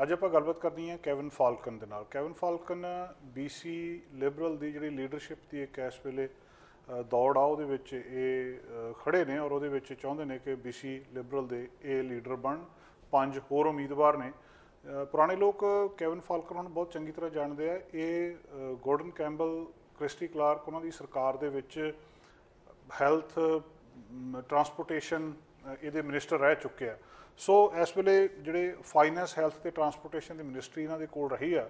ਅੱਜ ਆਪਾਂ ਗੱਲਬਾਤ ਕਰਨੀ ਹੈ ਕੈਵਨ ਫਾਲਕਨ ਦੇ ਨਾਲ। ਕੈਵਨ ਫਾਲਕਨ BC ਲਿਬਰਲ ਦੀ ਜਿਹੜੀ ਲੀਡਰਸ਼ਿਪ ਦੀ ਇੱਕ ਇਸ ਵੇਲੇ ਦੌੜ ਆ ਉਹਦੇ ਵਿੱਚ ਇਹ ਖੜੇ ਨੇ ਔਰ ਉਹਦੇ ਵਿੱਚ ਚਾਹੁੰਦੇ ਨੇ ਕਿ BC ਲਿਬਰਲ ਦੇ ਇਹ ਲੀਡਰ ਬਣਨ। 5 ਹੋਰ ਉਮੀਦਵਾਰ ਨੇ। ਪੁਰਾਣੇ ਲੋਕ ਕੈਵਨ ਫਾਲਕਨ ਨੂੰ ਬਹੁਤ ਚੰਗੀ ਤਰ੍ਹਾਂ ਜਾਣਦੇ ਆ। ਇਹ ਗੋਰਡਨ ਕੈਂਬਲ, ਕ੍ਰਿਸਟੀ ਕਲਾਰਕ ਉਹਨਾਂ ਦੀ ਸਰਕਾਰ ਦੇ ਵਿੱਚ ਹੈਲਥ, ਟਰਾਂਸਪੋਰਟੇਸ਼ਨ ਇਹਦੇ ਮਿਨਿਸਟਰ ਰਹਿ ਚੁੱਕੇ ਆ। ਸੋ ਇਸ ਵੇਲੇ ਜਿਹੜੇ ਫਾਈਨੈਂਸ, ਹੈਲਥ ਅਤੇ ਟਰਾਂਸਪੋਰਟੇਸ਼ਨ ਦੀ ਮਿਨਿਸਟਰੀ ਇਹਨਾਂ ਦੇ ਕੋਲ ਰਹੀ ਆ।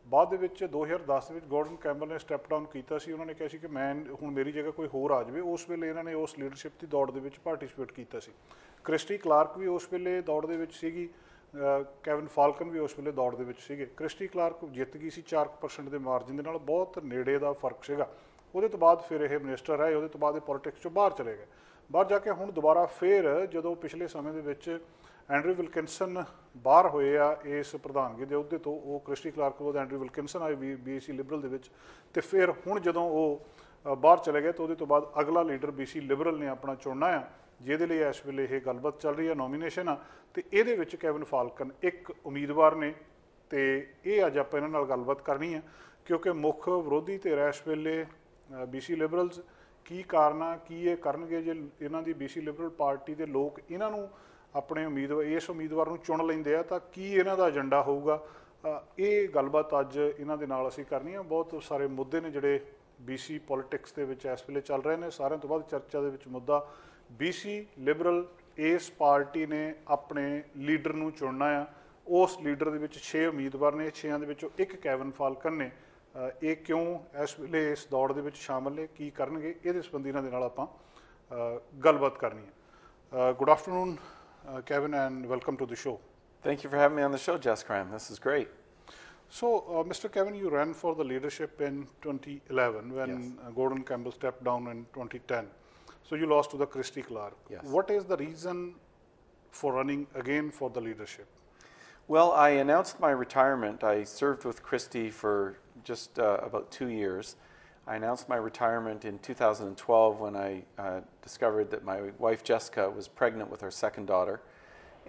ਬਾਅਦ ਦੇ ਵਿੱਚ 2010 ਦੇ ਵਿੱਚ ਗੋਰਡਨ ਕੈਂਬਲ ਨੇ ਸਟੈਪ ਡਾਊਨ ਕੀਤਾ ਸੀ। ਉਹਨਾਂ ਨੇ ਕਿਹਾ ਸੀ ਕਿ ਮੈਂ ਹੁਣ ਮੇਰੀ ਜਗ੍ਹਾ ਕੋਈ ਹੋਰ ਆ ਜਾਵੇ। ਉਸ ਵੇਲੇ ਇਹਨਾਂ ਨੇ ਉਸ ਲੀਡਰਸ਼ਿਪ ਦੀ ਦੌੜ ਦੇ ਵਿੱਚ ਪਾਰਟੀਸਪੇਟ ਕੀਤਾ ਸੀ। ਕ੍ਰਿਸਟੀ ਕਲਾਰਕ ਵੀ ਉਸ ਵੇਲੇ ਦੌੜ ਦੇ ਵਿੱਚ ਸੀਗੀ, ਕੈਵਨ ਫਾਲਕਨ ਵੀ ਉਸ ਵੇਲੇ ਦੌੜ ਦੇ ਵਿੱਚ ਸੀਗੇ। ਕ੍ਰਿਸਟੀ ਕਲਾਰਕ ਜਿੱਤ ਗਈ ਸੀ 4% ਦੇ ਮਾਰਜਨ ਦੇ ਨਾਲ, ਬਹੁਤ ਨੇੜੇ ਦਾ ਫਰਕ ਸੀਗਾ। ਉਹਦੇ ਤੋਂ ਬਾਅਦ ਫਿਰ ਇਹ ਮਿਨਿਸਟਰ ਰਹੇ। ਉਹਦੇ ਤੋਂ ਬਾਅਦ ਇਹ ਪੋਲੀਟਿਕਸ 'ਚੋਂ ਬਾਹਰ ਚਲੇ ਗਏ। ਬਾਹਰ ਜਾ ਕੇ ਹੁਣ ਦੁਬਾਰਾ ਫਿਰ ਜਦੋਂ ਪਿਛਲੇ ਸਮੇਂ ਦੇ ਵਿੱਚ ਐਂਡਰੂ ਵਿਲਕਿੰਸਨ ਬਾਹਰ ਹੋਏ ਆ ਇਸ ਪ੍ਰਧਾਨਗੀ ਦੇ ਅਹੁਦੇ ਤੋਂ, ਉਹ ਕ੍ਰਿਸਟੀ ਕਲਾਰਕ ਤੋਂ ਬਾਅਦ ਐਂਡਰੂ ਵਿਲਕਿੰਸਨ ਆਏ BC ਲਿਬਰਲ ਦੇ ਵਿੱਚ, ਅਤੇ ਫਿਰ ਹੁਣ ਜਦੋਂ ਉਹ ਬਾਹਰ ਚਲੇ ਗਏ ਤਾਂ ਉਹਦੇ ਤੋਂ ਬਾਅਦ ਅਗਲਾ ਲੀਡਰ BC ਲਿਬਰਲ ਨੇ ਆਪਣਾ ਚੁਣਨਾ ਆ, ਜਿਹਦੇ ਲਈ ਇਸ ਵੇਲੇ ਇਹ ਗੱਲਬਾਤ ਚੱਲ ਰਹੀ ਹੈ, ਨੋਮੀਨੇਸ਼ਨ ਆ। ਅਤੇ ਇਹਦੇ ਵਿੱਚ ਕੈਵਨ ਫਾਲਕਨ ਇੱਕ ਉਮੀਦਵਾਰ ਨੇ ਅਤੇ ਇਹ ਅੱਜ ਆਪਾਂ ਇਹਨਾਂ ਨਾਲ ਗੱਲਬਾਤ ਕਰਨੀ ਆ, ਕਿਉਂਕਿ ਮੁੱਖ ਵਿਰੋਧੀ ਧਿਰ ਇਸ ਵੇਲੇ BC ਲਿਬਰਲਸ। ਕੀ ਕਾਰਨ ਆ, ਕੀ ਇਹ ਕਰਨਗੇ ਜੇ ਇਹਨਾਂ ਦੀ BC ਲਿਬਰਲ ਪਾਰਟੀ ਦੇ ਲੋਕ ਇਹਨਾਂ ਨੂੰ ਆਪਣੇ ਇਸ ਉਮੀਦਵਾਰ ਨੂੰ ਚੁਣ ਲੈਂਦੇ ਆ ਤਾਂ ਕੀ ਇਹਨਾਂ ਦਾ ਏਜੰਡਾ ਹੋਊਗਾ। ਇਹ ਗੱਲਬਾਤ ਅੱਜ ਇਹਨਾਂ ਦੇ ਨਾਲ ਅਸੀਂ ਕਰਨੀ ਆ। ਬਹੁਤ ਸਾਰੇ ਮੁੱਦੇ ਨੇ ਜਿਹੜੇ BC ਪੋਲੀਟਿਕਸ ਦੇ ਵਿੱਚ ਇਸ ਵੇਲੇ ਚੱਲ ਰਹੇ ਨੇ। ਸਾਰਿਆਂ ਤੋਂ ਵੱਧ ਚਰਚਾ ਦੇ ਵਿੱਚ ਮੁੱਦਾ BC ਲਿਬਰਲ ਇਸ ਪਾਰਟੀ ਨੇ ਆਪਣੇ ਲੀਡਰ ਨੂੰ ਚੁਣਨਾ ਆ। ਉਸ ਲੀਡਰ ਦੇ ਵਿੱਚ 6 ਉਮੀਦਵਾਰ ਨੇ, 6 ਦੇ ਵਿੱਚੋਂ ਇੱਕ ਕੈਵਨ ਫਾਲਕਨ ਨੇ। ਇਹ ਕਿਉਂ ਇਸ ਵੇਲੇ ਇਸ ਦੌੜ ਦੇ ਵਿੱਚ ਸ਼ਾਮਲ ਨੇ, ਕੀ ਕਰਨਗੇ, ਇਹਦੇ ਸੰਬੰਧੀ ਇਹਨਾਂ ਦੇ ਨਾਲ ਆਪਾਂ ਗੱਲਬਾਤ ਕਰਨੀ ਹੈ। Good afternoon Kevin, and welcome to the show. Thank you for having me on the show, Jeskram. This is great. So, Mr. Kevin, you ran for the leadership in 2011 when Yes. Gordon Campbell stepped down in 2010. So you lost to the Christy Clark. Yes. What is the reason for running again for the leadership? Well, I announced my retirement. I served with Christy for just about 2 years. I announced my retirement in 2012 when I discovered that my wife Jessica was pregnant with our second daughter.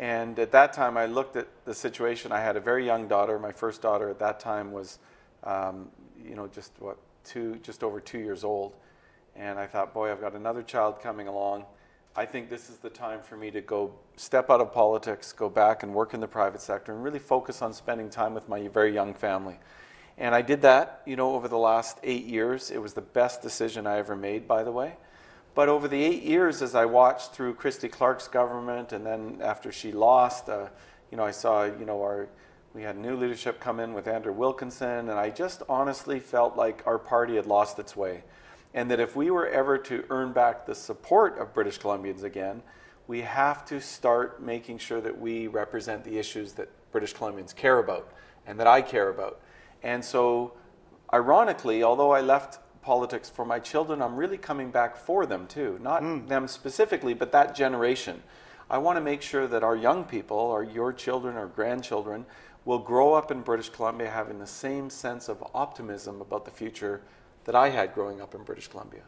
And at that time I looked at the situation. I had a very young daughter. My first daughter at that time was just over 2 years old. And I thought, boy, I've got another child coming along. I think this is the time for me to go step out of politics, go back and work in the private sector and really focus on spending time with my very young family. And I did that, over the last 8 years. It was the best decision I ever made, by the way. But over the 8 years, as I watched through Christy Clark's government, and then after she lost, I saw, we had new leadership come in with Andrew Wilkinson, and I just honestly felt like our party had lost its way. And that if we were ever to earn back the support of British Columbians again, we have to start making sure that we represent the issues that British Columbians care about and that I care about. And so, ironically, although I left politics for my children, I'm really coming back for them too. Not them specifically, but that generation. I want to make sure that our young people, or your children or grandchildren, will grow up in British Columbia having the same sense of optimism about the future that I had growing up in British Columbia.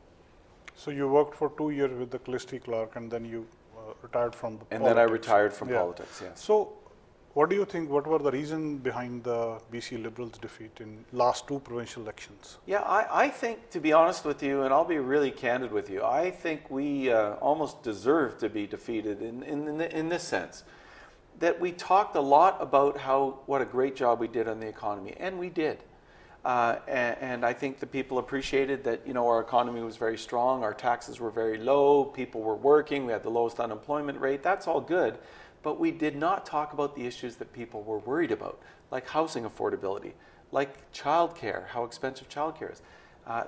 So you worked for 2 years with the Christy Clark and then you retired from the politics. And then I retired from politics, yes. So, what do you think, what were the reasons behind the BC Liberals' defeat in last 2 provincial elections? Yeah, I think, to be honest with you, and I'll be really candid with you, I think we almost deserve to be defeated in this sense. That we talked a lot about what a great job we did on the economy, and we did. And I think the people appreciated that, our economy was very strong, our taxes were very low, people were working, we had the lowest unemployment rate, that's all good. But we did not talk about the issues that people were worried about, like housing affordability, like childcare, how expensive childcare is,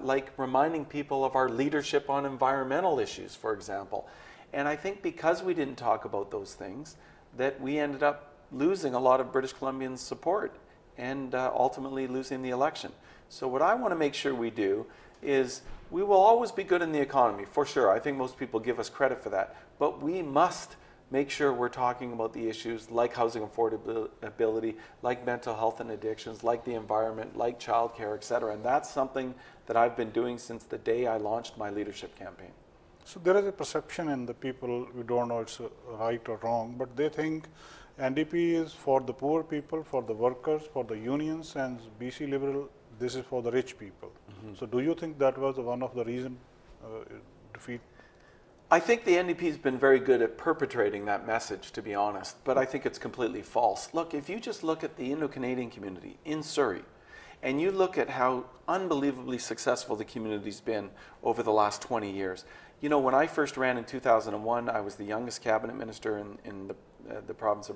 like reminding people of our leadership on environmental issues, for example. And I think because we didn't talk about those things, that we ended up losing a lot of British Columbians' support and ultimately losing the election. So what I want to make sure we do is we will always be good in the economy, for sure. I think most people give us credit for that. But we must make sure we're talking about the issues like housing affordability, like mental health and addictions, like the environment, like childcare, etc. And that's something that I've been doing since the day I launched my leadership campaign. So there is a perception in the people, we don't know it's right or wrong, but they think NDP is for the poor people, for the workers, for the unions, and BC Liberal, this is for the rich people. So do you think that was one of the reason defeat? I think the NDP has been very good at perpetrating that message, to be honest, but I think it's completely false. Look, if you just look at the Indo-Canadian community in Surrey, and you look at how unbelievably successful the community's been over the last 20 years. You know, when I first ran in 2001, I was the youngest cabinet minister in the province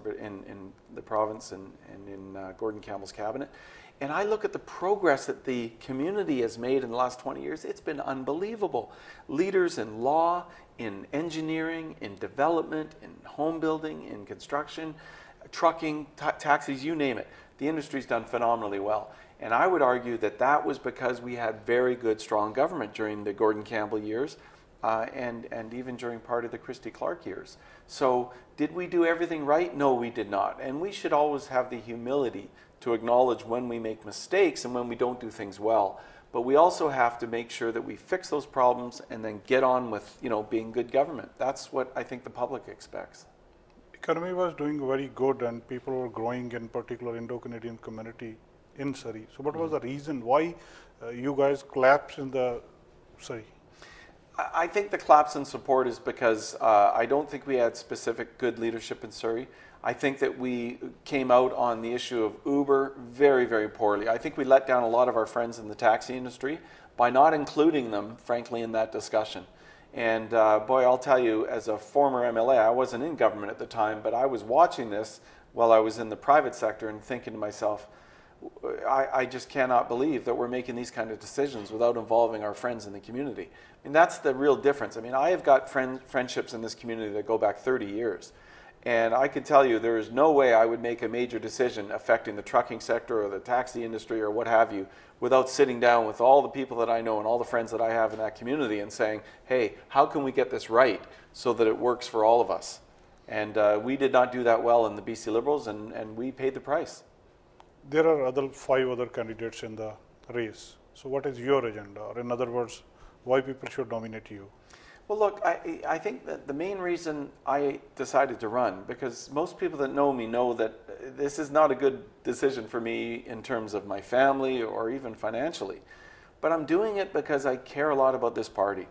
and in Gordon Campbell's cabinet. And I look at the progress that the community has made in the last 20 years. It's been unbelievable. Leaders in law, in engineering, in development, in home building, in construction, trucking, taxis, you name it. The industry's done phenomenally well. And I would argue that that was because we had very good, strong government during the Gordon Campbell years and even during part of the Christy Clark years. So did we do everything right? No, we did not. And we should always have the humility to acknowledge when we make mistakes and when we don't do things well. But we also have to make sure that we fix those problems and then get on with, you know, being good government. That's what I think the public expects. Economy was doing very good and people were growing, in particular Indo-Canadian community in Surrey. So what was the reason why you guys collapsed in the Surrey? I think the collapse in support is because I don't think we had specific good leadership in Surrey. I think that we came out on the issue of Uber very, very poorly. I think we let down a lot of our friends in the taxi industry by not including them, frankly, in that discussion. And boy, I'll tell you, as a former MLA, I wasn't in government at the time, but I was watching this while I was in the private sector and thinking to myself, I just cannot believe that we're making these kind of decisions without involving our friends in the community. I mean, that's the real difference. I mean, I have got friendships in this community that go back 30 years. And I can tell you there is no way I would make a major decision affecting the trucking sector or the taxi industry or what have you without sitting down with all the people that I know and all the friends that I have in that community and saying, hey, how can we get this right so that it works for all of us? And we did not do that well in the BC Liberals, and we paid the price. There are 5 other candidates in the race. So what is your agenda? Or in other words, why people should nominate you? Well, look, I think that the main reason I decided to run, because most people that know me know that this is not a good decision for me in terms of my family or even financially. But I'm doing it because I care a lot about this party.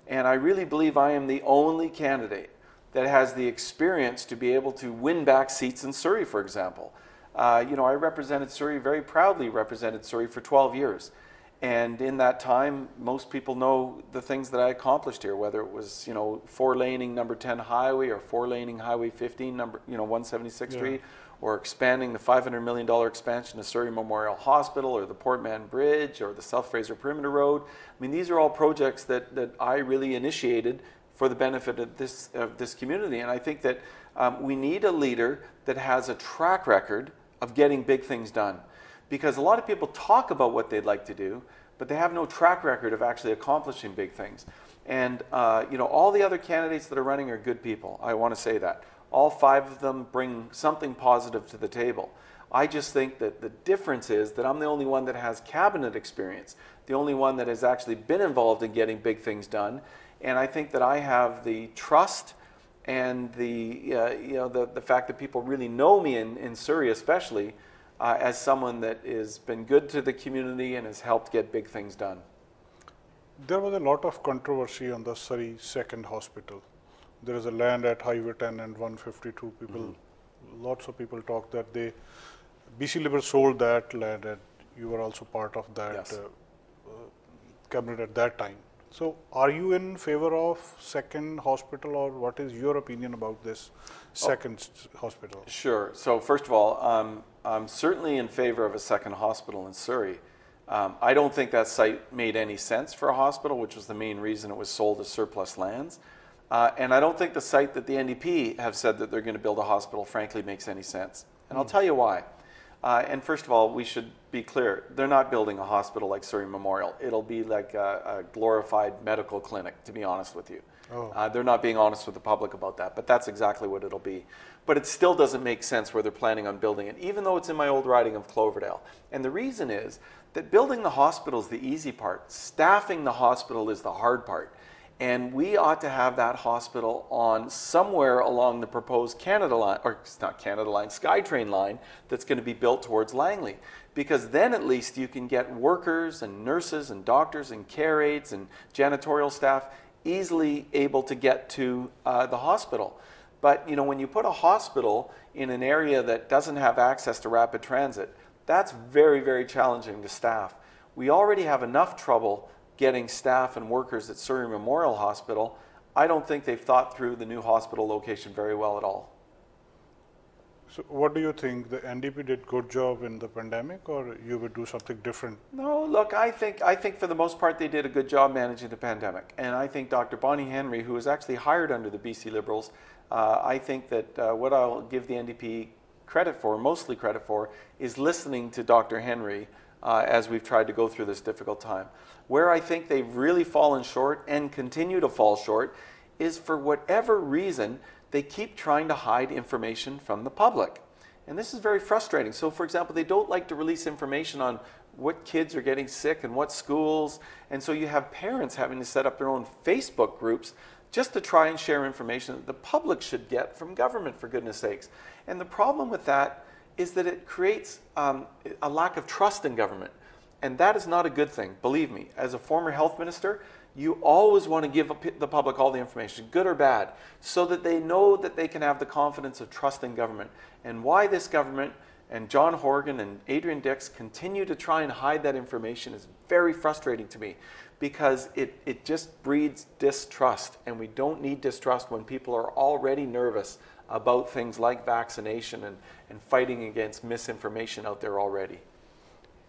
And I really believe I am the only candidate that has the experience to be able to win back seats in Surrey, for example. You know, I represented Surrey, very proudly represented Surrey for 12 years. And in that time, most people know the things that I accomplished here, whether it was, you know, 4-laning number 10 highway or 4-laning highway 15, 176th Street, or expanding the $500 million expansion of Surrey Memorial Hospital or the Portman Bridge or the South Fraser Perimeter Road. I mean, these are all projects that I really initiated for the benefit of this community. And I think that we need a leader that has a track record of getting big things done. Because a lot of people talk about what they'd like to do, but they have no track record of actually accomplishing big things. And you know, all the other candidates that are running are good people. I want to say that. All 5 of them bring something positive to the table. I just think that the difference is that I'm the only one that has cabinet experience, the only one that has actually been involved in getting big things done. And I think that I have the trust and the fact that people really know me in Surrey especially, as someone that has been good to the community and has helped get big things done. There was a lot of controversy on the Surrey second hospital. There is a land at Highway 10 and 152. People, lots of people talk that BC Liberal sold that land, and you were also part of that Yes. cabinet at that time. So are you in favor of second hospital, or what is your opinion about this second hospital? Sure. So first of all, I'm certainly in favor of a second hospital in Surrey. I don't think that site made any sense for a hospital, which was the main reason it was sold as surplus lands. And I don't think the site that the NDP have said that they're going to build a hospital, frankly, makes any sense. And I'll tell you why. And first of all, we should be clear. They're not building a hospital like Surrey Memorial. It'll be like a glorified medical clinic, to be honest with you. Oh. They're not being honest with the public about that, but that's exactly what it'll be. But it still doesn't make sense where they're planning on building it, even though it's in my old riding of Cloverdale. And the reason is that building the hospital is the easy part. Staffing the hospital is the hard part. And we ought to have that hospital on somewhere along the proposed Canada line, or it's not Canada line, SkyTrain line that's going to be built towards Langley. Because then at least you can get workers and nurses and doctors and care aides and janitorial staff easily able to get to the hospital. But when you put a hospital in an area that doesn't have access to rapid transit, that's very, very challenging to staff. We already have enough trouble getting staff and workers at Surrey Memorial Hospital. I don't think they've thought through the new hospital location very well at all. So what do you think? The NDP did good job in the pandemic, or you would do something different? No, look, I think for the most part they did a good job managing the pandemic. And I think Dr. Bonnie Henry, who was actually hired under the BC Liberals, I think that what I'll give the NDP credit for, mostly credit for, is listening to Dr. Henry as we've tried to go through this difficult time. Where I think they've really fallen short and continue to fall short is, for whatever reason, they keep trying to hide information from the public. And this is very frustrating. So, for example, they don't like to release information on what kids are getting sick and what schools. And so you have parents having to set up their own Facebook groups just to try and share information that the public should get from government, for goodness sakes. And the problem with that is that it creates a lack of trust in government. And that is not a good thing, believe me. As a former health minister, you always want to give the public all the information, good or bad, so that they know that they can have the confidence of trust in government. And why this government and John Horgan and Adrian Dix continue to try and hide that information is very frustrating to me, because it just breeds distrust. And we don't need distrust when people are already nervous about things like vaccination and fighting against misinformation out there already.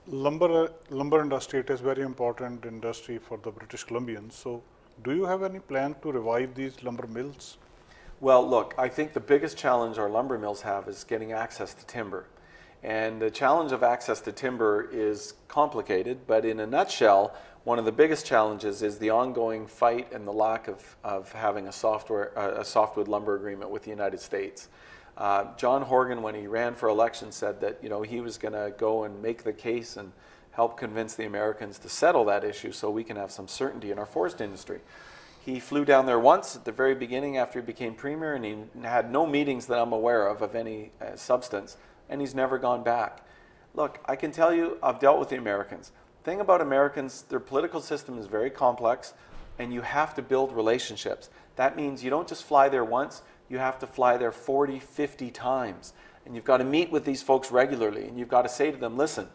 Lumber industry, it is very important industry for the British Columbians. So do you have any plan to revive these lumber mills? Well, look, I think the biggest challenge our lumber mills have is getting access to timber. And the challenge of access to timber is complicated, but in a nutshell, one of the biggest challenges is the ongoing fight and the lack of having a softwood lumber agreement with the United States. John Horgan, when he ran for election, said that he was going to go and make the case and help convince the Americans to settle that issue so we can have some certainty in our forest industry. He flew down there once at the very beginning after he became premier, and he had no meetings that I'm aware of any substance, and he's never gone back. Look, I can tell you, I've dealt with the Americans. The thing about Americans, their political system is very complex, and you have to build relationships. That means you don't just fly there once, you have to fly there 40, 50 times. And you've got to meet with these folks regularly, and you've got to say to them, listen,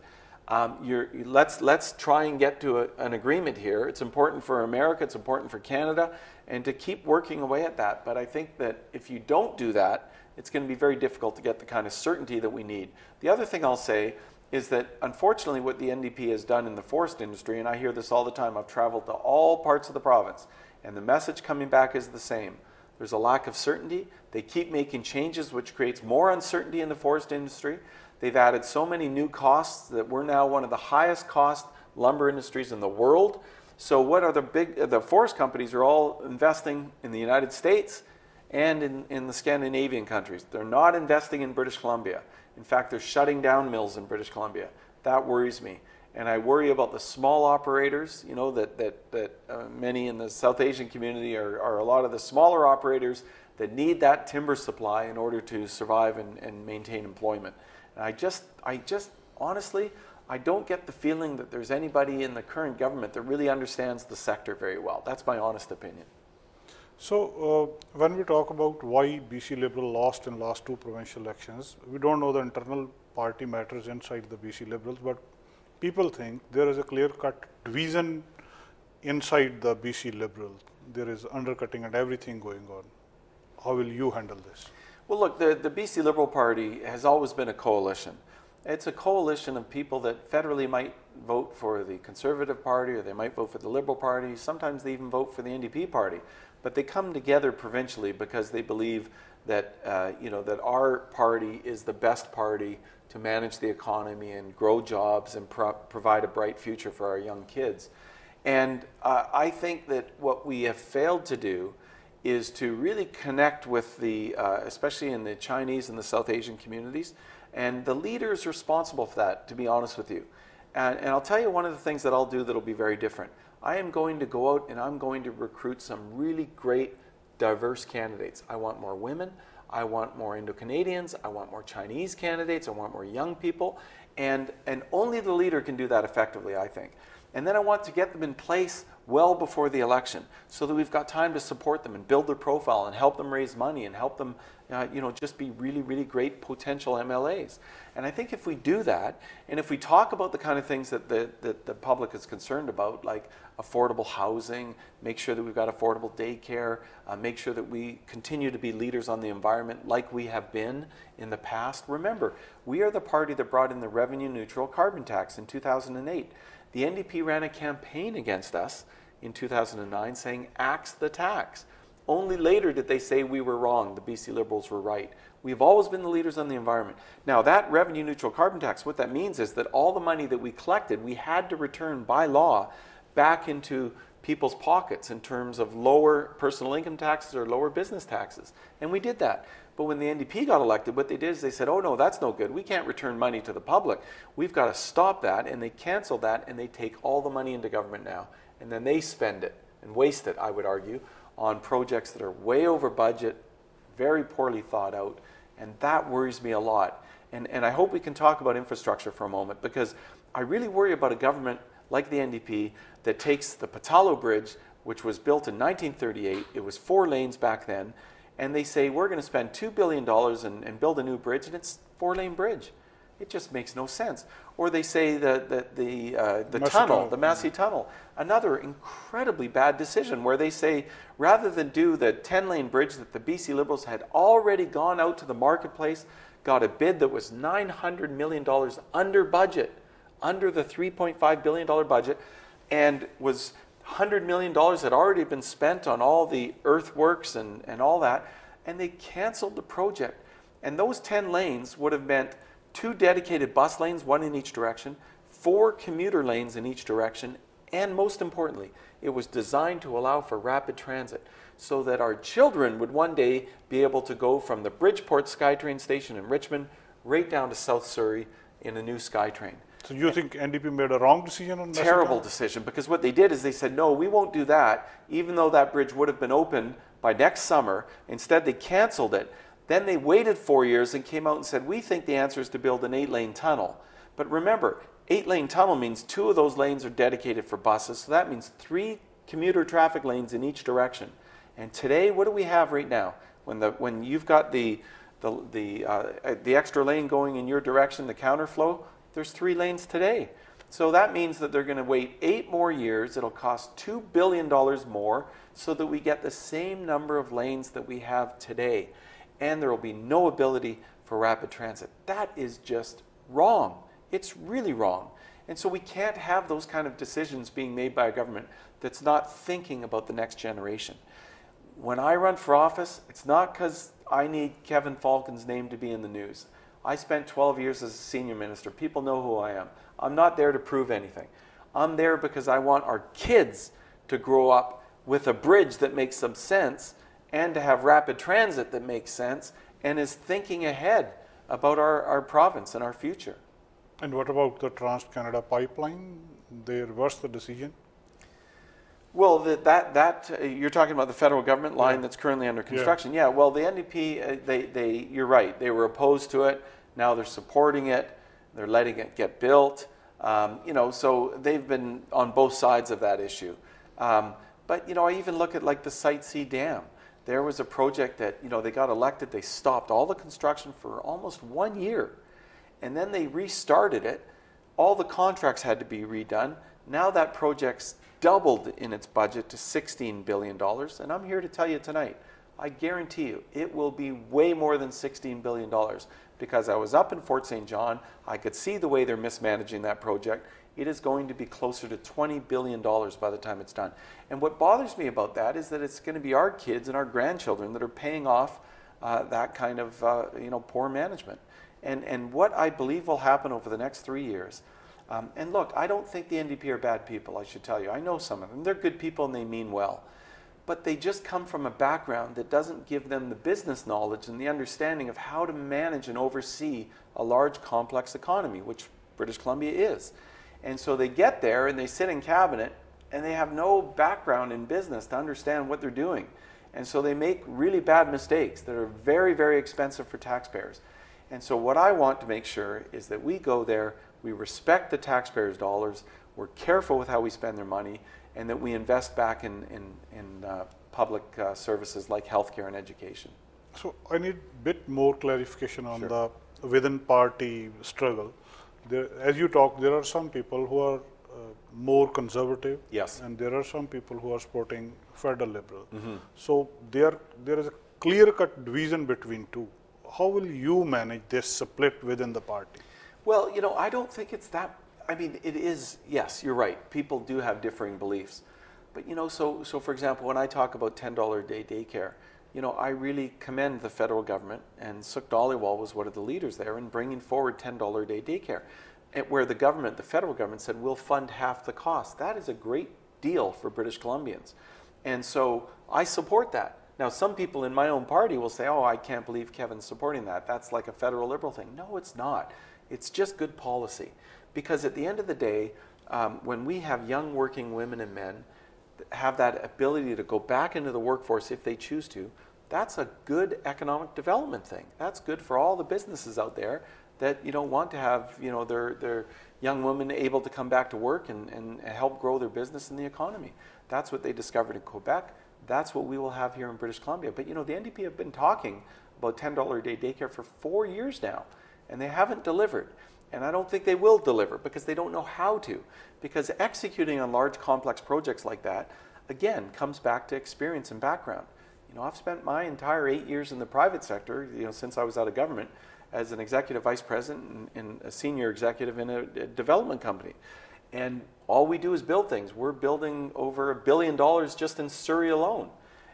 let's try and get to an agreement here. It's important for America, it's important for Canada, and to keep working away at that. But I think that if you don't do that, it's going to be very difficult to get the kind of certainty that we need. The other thing I'll say is that, unfortunately, what the NDP has done in the forest industry, and I hear this all the time, I've traveled to all parts of the province, and the message coming back is the same. There's a lack of certainty. They keep making changes, which creates more uncertainty in the forest industry. They've added so many new costs that we're now one of the highest cost lumber industries in the world. So what are the forest companies are all investing in the United States and in the Scandinavian countries. They're not investing in British Columbia. In fact, they're shutting down mills in British Columbia. That worries me. And I worry about the small operators, that many in the South Asian community are a lot of the smaller operators that need that timber supply in order to survive and maintain employment. And I just honestly, I don't get the feeling that there's anybody in the current government that really understands the sector very well. That's my honest opinion. So when we talk about why BC Liberal lost in last two provincial elections, we don't know the internal party matters inside the BC Liberals, but people think there is a clear-cut division inside the BC Liberal. There is undercutting and everything going on. How will you handle this? Well, look, the BC Liberal Party has always been a coalition. It's a coalition of people that federally might vote for the Conservative Party, or they might vote for the Liberal Party. Sometimes they even vote for the NDP Party. But they come together provincially because they believe that that our party is the best party to manage the economy and grow jobs and provide a bright future for our young kids. And I think that what we have failed to do is to really connect with especially in the Chinese and the South Asian communities, and the leaders responsible for that, to be honest with you. And I'll tell you one of the things that I'll do that'll be very different. I am going to go out and I'm going to recruit some really great, diverse candidates. I want more women. I want more Indo-Canadians. I want more Chinese candidates. I want more young people. And only the leader can do that effectively, I think. And then I want to get them in place well before the election so that we've got time to support them and build their profile and help them raise money and help them just be really, really great potential MLAs. And I think if we do that, and if we talk about the kind of things that the public is concerned about, like affordable housing, make sure that we've got affordable daycare, make sure that we continue to be leaders on the environment like we have been in the past. Remember, we are the party that brought in the revenue neutral carbon tax in 2008. The NDP ran a campaign against us in 2009 saying, axe the tax. Only later did they say we were wrong, the BC Liberals were right. We've always been the leaders on the environment. Now that revenue neutral carbon tax, what that means is that all the money that we collected, we had to return by law back into people's pockets in terms of lower personal income taxes or lower business taxes. And we did that. But when the NDP got elected, what they did is they said, oh no, that's no good. We can't return money to the public. We've got to stop that. And they canceled that and they take all the money into government now. And then they spend it and waste it, I would argue, on projects that are way over budget, very poorly thought out. And that worries me a lot. And I hope we can talk about infrastructure for a moment, because I really worry about a government like the NDP that takes the Patalo Bridge, which was built in 1938. It was 4 lanes back then. And they say, we're going to spend $2 billion and build a new bridge, and it's a 4-lane bridge. It just makes no sense. Or they say that the tunnel, the Massey Tunnel, another incredibly bad decision, where they say, rather than do the 10-lane bridge that the BC Liberals had already gone out to the marketplace, got a bid that was $900 million under budget, under the $3.5 billion budget, and was $100 million had already been spent on all the earthworks and all that, and they canceled the project. And those 10 lanes would have meant 2 dedicated bus lanes, 1 in each direction, 4 commuter lanes in each direction, and most importantly, it was designed to allow for rapid transit so that our children would one day be able to go from the Bridgeport SkyTrain station in Richmond right down to South Surrey in a new SkyTrain. So you think NDP made a wrong decision on that? Terrible decision, because what they did is they said, no, we won't do that, even though that bridge would have been open by next summer. Instead, they canceled it. Then they waited 4 years and came out and said, we think the answer is to build an 8-lane tunnel. But remember, 8-lane tunnel means 2 of those lanes are dedicated for buses, so that means 3 commuter traffic lanes in each direction. And today, what do we have right now? When you've got the extra lane going in your direction, the counterflow, there's 3 lanes today. So that means that they're going to wait 8 more years. It'll cost $2 billion more so that we get the same number of lanes that we have today. And there will be no ability for rapid transit. That is just wrong. It's really wrong. And so we can't have those kind of decisions being made by a government that's not thinking about the next generation. When I run for office, it's not because I need Kevin Falcon's name to be in the news. I spent 12 years as a senior minister. People know who I am. I'm not there to prove anything. I'm there because I want our kids to grow up with a bridge that makes some sense and to have rapid transit that makes sense and is thinking ahead about our province and our future. And what about the Trans-Canada pipeline? They reversed the decision? Well, you're talking about the federal government line that's currently under construction. Yeah, well, the NDP, you're right, they were opposed to it. Now they're supporting it. They're letting it get built. So they've been on both sides of that issue. But, I even look at like the Site C Dam. There was a project that, they got elected. They stopped all the construction for almost 1 year. And then they restarted it. All the contracts had to be redone. Now that project's doubled in its budget to $16 billion. And I'm here to tell you tonight, I guarantee you, it will be way more than $16 billion, because I was up in Fort St. John. I could see the way they're mismanaging that project. It is going to be closer to $20 billion by the time it's done. And what bothers me about that is that it's going to be our kids and our grandchildren that are paying off that kind of poor management. And what I believe will happen over the next 3 years, and look, I don't think the NDP are bad people, I should tell you. I know some of them. They're good people and they mean well. But they just come from a background that doesn't give them the business knowledge and the understanding of how to manage and oversee a large, complex economy, which British Columbia is. And so they get there and they sit in cabinet and they have no background in business to understand what they're doing. And so they make really bad mistakes that are very, very expensive for taxpayers. And so what I want to make sure is that we go there, we respect the taxpayers' dollars, we're careful with how we spend their money, and that we invest back in public services like healthcare and education. So I need a bit more clarification on the within party struggle. There, as you talk, there are some people who are more conservative, yes, and there are some people who are supporting federal liberal. So there is a clear-cut division between two. How will you manage this split within the party? Well, you know, I don't think it's that. I mean, it is, yes, you're right. People do have differing beliefs. But, you know, so for example, when I talk about $10 a day daycare, you know, I really commend the federal government, and Suk Dhaliwal was one of the leaders there in bringing forward $10 a day daycare, where the government, the federal government, said we'll fund half the cost. That is a great deal for British Columbians. And so I support that. Now, some people in my own party will say, oh, I can't believe Kevin's supporting that. That's like a federal liberal thing. No, it's not. It's just good policy. Because at the end of the day, when we have young working women and men have that ability to go back into the workforce if they choose to, that's a good economic development thing. That's good for all the businesses out there that, you know, want to have, you know, their young women able to come back to work and help grow their business and the economy. That's what they discovered in Quebec. That's what we will have here in British Columbia. But, you know, the NDP have been talking about $10 a day daycare for 4 years now, and they haven't delivered. And I don't think they will deliver because they don't know how to. Because executing on large, complex projects like that, again, comes back to experience and background. You know, I've spent my entire 8 years in the private sector, you know, since I was out of government, as an executive vice president and a senior executive in a development company. And all we do is build things. We're building over $1 billion just in Surrey alone.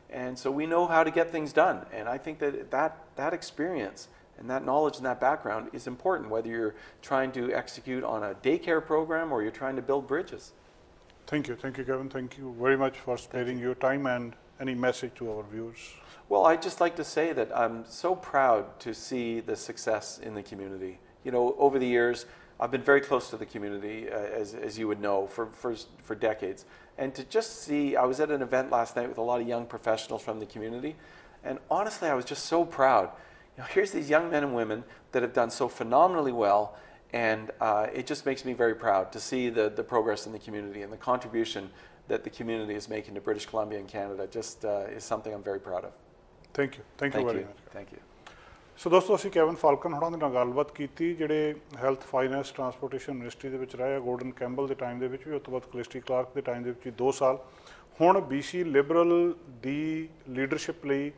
And so we know how to get things done. And I think that experience and that knowledge and that background is important, whether you're trying to execute on a daycare program or you're trying to build bridges. Thank you, Kevin. Thank you very much for sparing your time, and any message to our viewers? Well, I'd just like to say that I'm so proud to see the success in the community. You know, over the years, I've been very close to the community, as you would know, for decades. And to just see, I was at an event last night with a lot of young professionals from the community, and honestly, I was just so proud. You know, here's these young men and women that have done so phenomenally well, and it just makes me very proud to see the progress in the community, and the contribution that the community is making to British Columbia and Canada just is something I'm very proud of. Thank you very much. Thank you. ਸੋ ਦੋਸਤੋ, ਅਸੀਂ cabin Falcon ਹੋਰਾਂ ਦੇ ਨਾਲ ਗੱਲਬਾਤ ਕੀਤੀ, ਜਿਹੜੇ health, finance, transportation ministry ਦੇ ਵਿੱਚ ਰਹੇ ਆ, ਗੋਰਡਨ ਕੈਂਪਬਲ ਦੇ ਟਾਈਮ ਦੇ ਵਿੱਚ ਵੀ, ਉਸ ਤੋਂ ਬਾਅਦ ਕਲਿਸਟੀ ਕਲਾਰਕ ਦੇ ਟਾਈਮ ਦੇ ਵਿੱਚ ਵੀ 2 ਸਾਲ। ਹੁਣ BC ਲਿਬਰਲ ਦੀ ਲੀਡਰਸ਼ਿਪ ਲਈ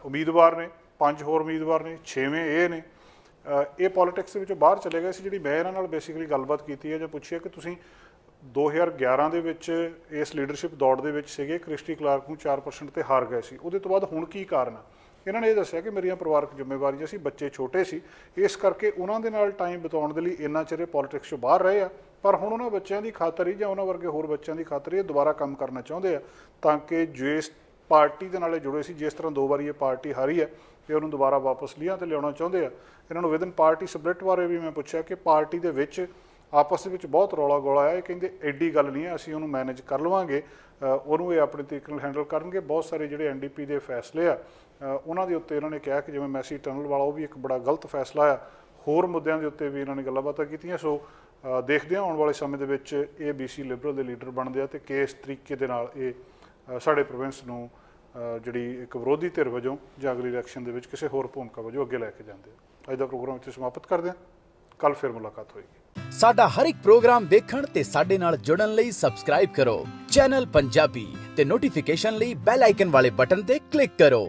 ਉਮੀਦਵਾਰ ਨੇ, 5 ਹੋਰ ਉਮੀਦਵਾਰ ਨੇ, 6ਵੇਂ ਇਹ ਨੇ। ਇਹ ਪੋਲੀਟਿਕਸ ਦੇ ਵਿੱਚੋਂ ਬਾਹਰ ਚਲੇ ਗਏ ਸੀ। ਜਿਹੜੀ ਮੈਂ ਇਹਨਾਂ ਨਾਲ ਬੇਸਿਕਲੀ ਗੱਲਬਾਤ ਕੀਤੀ ਹੈ ਜਾਂ ਪੁੱਛੀ ਹੈ ਕਿ ਤੁਸੀਂ 2011 ਦੇ ਵਿੱਚ ਇਸ ਲੀਡਰਸ਼ਿਪ ਦੌੜ ਦੇ ਵਿੱਚ ਸੀਗੇ, ਕ੍ਰਿਸਟੀ ਕਲਾਰਕ ਨੂੰ 4% ਤੇ ਹਾਰ ਗਏ ਸੀ, ਉਹਦੇ ਤੋਂ ਬਾਅਦ ਹੁਣ ਕੀ ਕਾਰਨ ਆ? ਇਹਨਾਂ ਨੇ ਇਹ ਦੱਸਿਆ ਕਿ ਮੇਰੀਆਂ ਪਰਿਵਾਰਕ ਜ਼ਿੰਮੇਵਾਰੀਆਂ ਸੀ, ਬੱਚੇ ਛੋਟੇ ਸੀ, ਇਸ ਕਰਕੇ ਉਹਨਾਂ ਦੇ ਨਾਲ ਟਾਈਮ ਬਿਤਾਉਣ ਦੇ ਲਈ ਇੰਨਾ ਚਿਰ ਪੋਲੀਟਿਕਸ 'ਚੋਂ ਬਾਹਰ ਰਹੇ ਆ, ਪਰ ਹੁਣ ਉਹਨਾਂ ਬੱਚਿਆਂ ਦੀ ਖਾਤਰ ਹੀ ਜਾਂ ਉਹਨਾਂ ਵਰਗੇ ਹੋਰ ਬੱਚਿਆਂ ਦੀ ਖਾਤਰ ਇਹ ਦੁਬਾਰਾ ਕੰਮ ਕਰਨਾ ਚਾਹੁੰਦੇ ਆ, ਤਾਂ ਕਿ ਜਿਸ ਪਾਰਟੀ ਦੇ ਨਾਲ ਜੁੜੇ ਸੀ, ਜਿਸ ਤਰ੍ਹਾਂ 2 ਵਾਰੀ ਇਹ ਪਾਰਟੀ ਹਾਰੀ ਹੈ, ਇਹ ਉਹਨੂੰ ਦੁਬਾਰਾ ਵਾਪਸ ਲੀਹਾਂ 'ਤੇ ਲਿਆਉਣਾ ਚਾਹੁੰਦੇ ਆ। ਇਹਨਾਂ ਨੂੰ ਵਿਦਨ ਪਾਰਟੀ ਸਪਲਿਟ ਬਾਰੇ ਵੀ ਮੈਂ ਪੁੱਛਿਆ ਕਿ ਪਾਰਟੀ ਦੇ ਵਿੱਚ ਆਪਸ ਦੇ ਵਿੱਚ ਬਹੁਤ ਰੌਲਾ ਗੋਲਾ ਆ। ਇਹ ਕਹਿੰਦੇ ਐਡੀ ਗੱਲ ਨਹੀਂ ਹੈ, ਅਸੀਂ ਉਹਨੂੰ ਮੈਨੇਜ ਕਰ ਲਵਾਂਗੇ, ਉਹਨੂੰ ਇਹ ਆਪਣੇ ਤਰੀਕੇ ਨਾਲ ਹੈਂਡਲ ਕਰਨਗੇ। ਬਹੁਤ ਸਾਰੇ ਜਿਹੜੇ NDP ਦੇ ਫੈਸਲੇ ਆ ਉਹਨਾਂ ਦੇ ਉੱਤੇ ਇਹਨਾਂ ਨੇ ਕਿਹਾ ਕਿ ਜਿਵੇਂ ਮੈਸੀ ਟਨਲ ਵਾਲਾ, ਉਹ ਵੀ ਇੱਕ ਬੜਾ ਗਲਤ ਫੈਸਲਾ ਆ। ਹੋਰ ਮੁੱਦਿਆਂ ਦੇ ਉੱਤੇ ਵੀ ਇਹਨਾਂ ਨੇ ਗੱਲਾਂ ਬਾਤਾਂ ਕੀਤੀਆਂ। ਸੋ ਦੇਖਦੇ ਹਾਂ ਆਉਣ ਵਾਲੇ ਸਮੇਂ ਦੇ ਵਿੱਚ ਇਹ BC ਲਿਬਰਲ ਦੇ ਲੀਡਰ ਬਣਦੇ ਆ ਅਤੇ ਕਿਸ ਤਰੀਕੇ ਦੇ ਨਾਲ ਇਹ ਸਾਡੇ ਪ੍ਰੋਵਿੰਸ ਨੂੰ ਜਿਹੜੀ ਇੱਕ ਵਿਰੋਧੀ ਧਿਰ ਵਜੋਂ ਜਾਂ ਅਗਲੀ ਇਲੈਕਸ਼ਨ ਦੇ ਵਿੱਚ ਕਿਸੇ ਹੋਰ ਭੂਮਿਕਾ ਵਜੋਂ ਅੱਗੇ ਲੈ ਕੇ ਜਾਂਦੇ ਆ। ਅੱਜ ਦਾ ਪ੍ਰੋਗਰਾਮ ਇੱਥੇ ਸਮਾਪਤ ਕਰਦੇ ਹਾਂ। ਕੱਲ੍ਹ ਫਿਰ ਮੁਲਾਕਾਤ ਹੋਏਗੀ। ਸਾਡਾ ਹਰ ਇੱਕ ਪ੍ਰੋਗਰਾਮ ਦੇਖਣ ਤੇ ਸਾਡੇ ਨਾਲ ਜੁੜਨ ਲਈ ਸਬਸਕ੍ਰਾਈਬ ਕਰੋ ਚੈਨਲ ਪੰਜਾਬੀ ਤੇ ਨੋਟੀਫਿਕੇਸ਼ਨ ਲਈ ਬੈਲ ਆਈਕਨ ਵਾਲੇ ਬਟਨ ਤੇ ਕਲਿੱਕ ਕਰੋ।